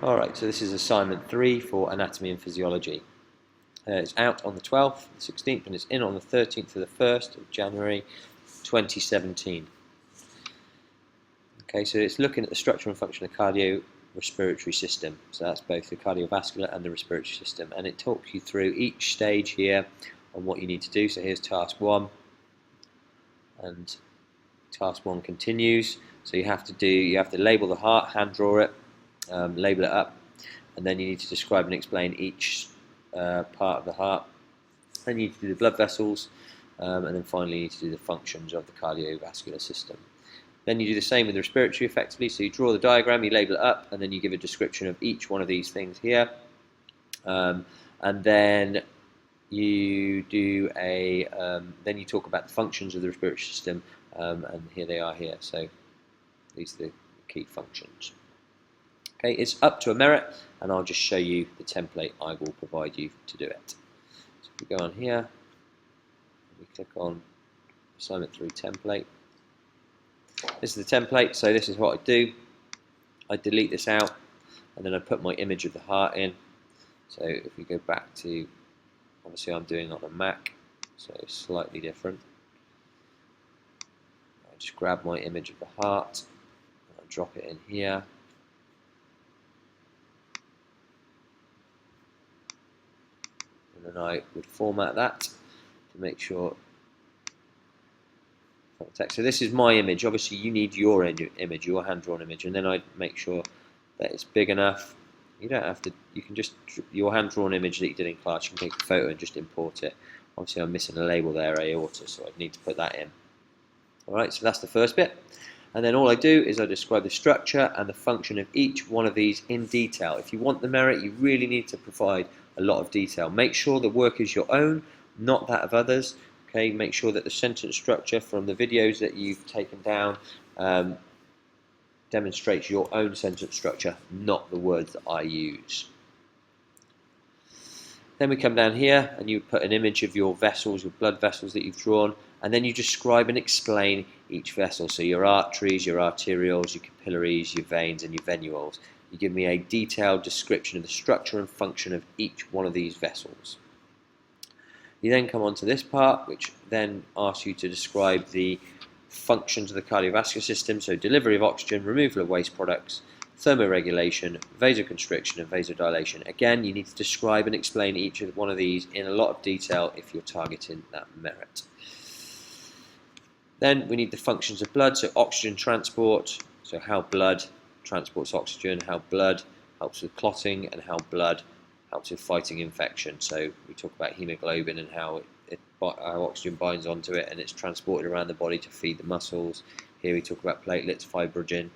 Alright, so this is assignment 3 for anatomy and physiology. It's out on the 12th, the 16th, and it's in on the 13th of the 1st of January 2017. Okay, so it's looking at the structure and function of the cardiorespiratory system. So that's both the cardiovascular and the respiratory system. And it talks you through each stage here on what you need to do. So here's task 1. And task 1 continues. So you have to label the heart, hand draw it, label it up, and then you need to describe and explain each part of the heart. Then you need to do the blood vessels, and then finally you need to do the functions of the cardiovascular system. Then you do the same with the respiratory effectively, so you draw the diagram, you label it up, and then you give a description of each one of these things here. And then you do then you talk about the functions of the respiratory system, and here they are here. So these are the key functions. Okay, it's up to a merit, and I'll just show you the template I will provide you to do it. So if we go on here, we click on assignment 3 template. This is the template, so this is what I do. I delete this out, and then I put my image of the heart in. So if we go back to, obviously I'm doing it on a Mac, so it's slightly different. I just grab my image of the heart, and I drop it in here. And then I would format that to make sure text. So this is my image. Obviously you need your image, your hand-drawn image, and then I make sure that it's big enough. You don't have to, you can just, your hand-drawn image that you did in class, you can take a photo and just import it. Obviously I'm missing a label there, aorta, so I'd need to put that in. Alright, so that's the first bit. And then all I do is I describe the structure and the function of each one of these in detail. If you want the merit, you really need to provide a lot of detail. Make sure the work is your own, not that of others. Okay, make sure that the sentence structure from the videos that you've taken down demonstrates your own sentence structure, not the words that I use. Then we come down here and you put an image of your vessels, your blood vessels that you've drawn, and then you describe and explain each vessel. So your arteries, your arterioles, your capillaries, your veins, and your venules. You give me a detailed description of the structure and function of each one of these vessels. You then come on to this part, which then asks you to describe the functions of the cardiovascular system, so delivery of oxygen, removal of waste products, thermoregulation, vasoconstriction and vasodilation. Again, you need to describe and explain each of one of these in a lot of detail if you're targeting that merit. Then we need the functions of blood, so oxygen transport, so how blood transports oxygen, how blood helps with clotting, and how blood helps with fighting infection. So we talk about hemoglobin and how oxygen binds onto it and it's transported around the body to feed the muscles. Here we talk about platelets, fibrogen,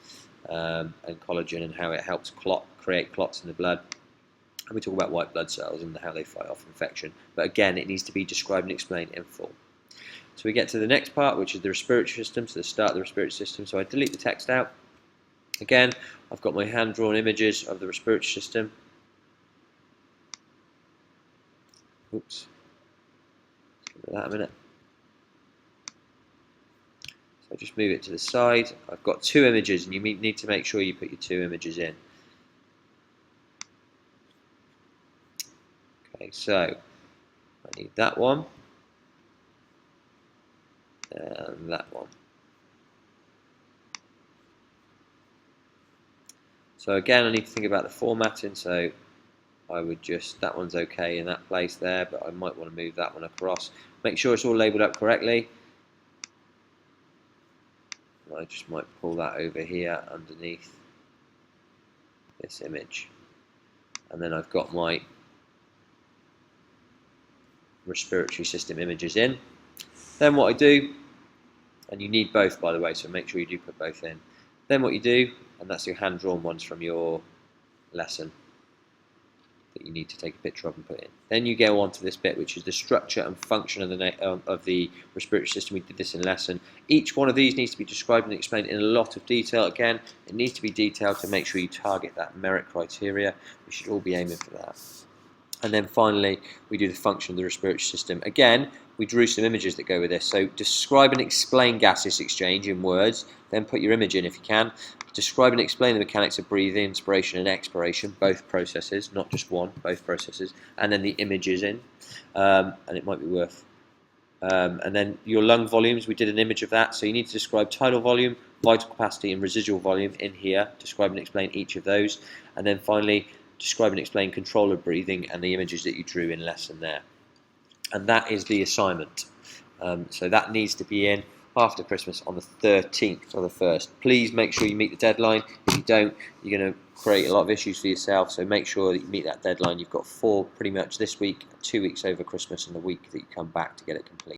and collagen, and how it helps create clots in the blood. And we talk about white blood cells and how they fight off infection. But again, it needs to be described and explained in full. So we get to the next part, which is the respiratory system, so the start of the respiratory system. So I delete the text out. Again, I've got my hand-drawn images of the respiratory system. Oops. Give that a minute. So just move it to the side. I've got 2 images, and you need to make sure you put your 2 images in. Okay, so I need that one and that one. So again, I need to think about the formatting, so I would just, that one's okay in that place there, but I might want to move that one across. Make sure it's all labelled up correctly. I just might pull that over here underneath this image. And then I've got my respiratory system images in. Then what I do, and you need both by the way, so make sure you do put both in. Then what you do, and that's your hand-drawn ones from your lesson that you need to take a picture of and put in. Then you go on to this bit, which is the structure and function of the respiratory system. We did this in lesson. Each one of these needs to be described and explained in a lot of detail. Again, it needs to be detailed to make sure you target that merit criteria. We should all be aiming for that. And then finally, we do the function of the respiratory system. Again, we drew some images that go with this. So describe and explain gaseous exchange in words, then put your image in if you can. Describe and explain the mechanics of breathing, inspiration and expiration, both processes, not just one, both processes, and then the images in, and it might be worth. And then your lung volumes, we did an image of that, so you need to describe tidal volume, vital capacity and residual volume in here, describe and explain each of those, and then finally describe and explain control of breathing and the images that you drew in lesson there. And that is the assignment. So that needs to be in after Christmas on the 13th or the 1st. Please make sure you meet the deadline. If you don't, you're going to create a lot of issues for yourself, so make sure that you meet that deadline. You've got 4 pretty much this week, 2 weeks over Christmas, and the week that you come back to get it complete.